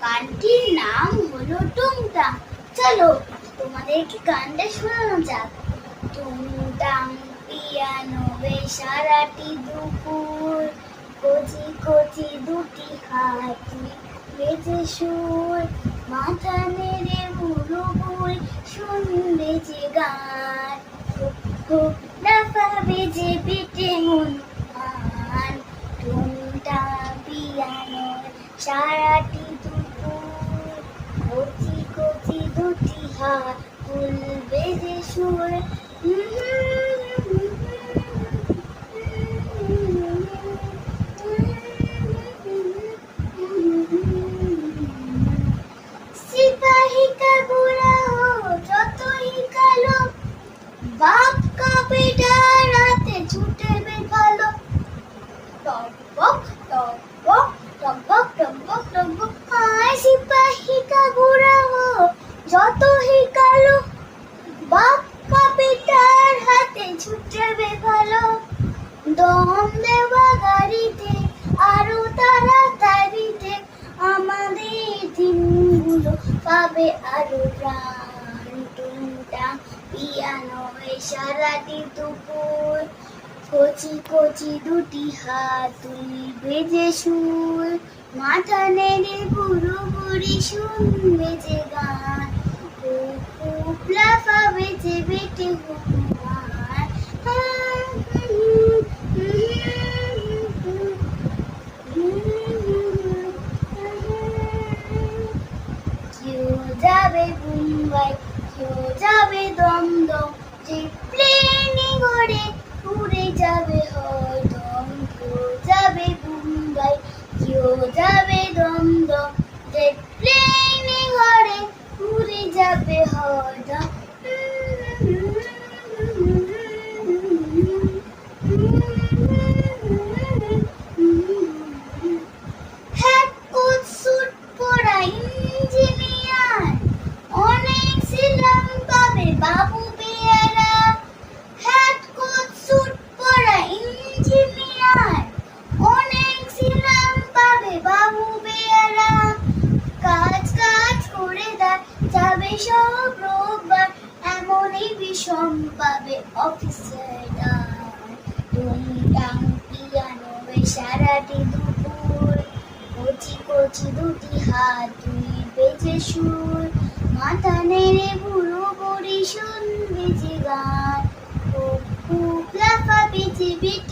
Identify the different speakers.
Speaker 1: গানটির নাম হলো টুংটাং। চলো তোমাদেরকে গানটা শোনানো যাক। টুংটাং পিয়ানো সারাটি দুপুর, কচি কচি দুটি হাতি বেজে সুর, মাথা নেড়ে বুড়ো বুড়ি শুনবে যে গান, খুব লাফাবে যে পেটে হনুমান। টুংটাং পিয়ানো সারাটি দুপুর, কচি কচি দুটি হাত তুলবে যে সুর। সিপাহী का बुरा हो যতই কালো, বাপ का बेटा রাতে ছুটবে ভালো। টকবক টকবক টকবক টকবক টকবক, হায় সিপাহী का बुरा हो যতই কালো, বাপ का বেটার হাতে ছুটবে ভালো। দম দেওয়া গাড়িতে আরো তাড়াতাড়িতে, আমাদের দিনগুলো পাবে আরো প্রাণ। টুংটাং পিয়ানো সারাটি দুপুর, কচি কচি দুটি হাত তুলবে যে সুর, মাথা নেড়ে বুড়ো বুড়ি শুনবে যে গান, খুব লাফাবে যে বেটে হনুমান। কেউ যাবে মুম্বাই, কেউ যাবে দমদম, যে প্লেনে করে উড়ে যাবে হয়দম। কেউ যাবে মুম্বাই, কেউ যাবে দমদম, যে প্লেনে করে উড়ে যাবে হয়দম। হ্যাট কোট স্যুট পরা ইঞ্জিনিয়ার, অনেক সিলাম পাবে বাবু বেয়ারা। হ্যাট কোট স্যুট পরা ইঞ্জিনিয়ার, অনেক সিলাম পাবে বাবু বেয়ারা। কাজ কাজ করে দেয় যাবে সব রোববার, এমনই বিষম পাবে অফিসাররা। টুংটাং পিয়ানো সারাটি দুপুর, কচি কচি দুটি হাত তুলবে যে সুর, মাথা নেড়ে বুড়ো বুড়ি শুনবে যে গান, খুব লাফাবে যে বেটে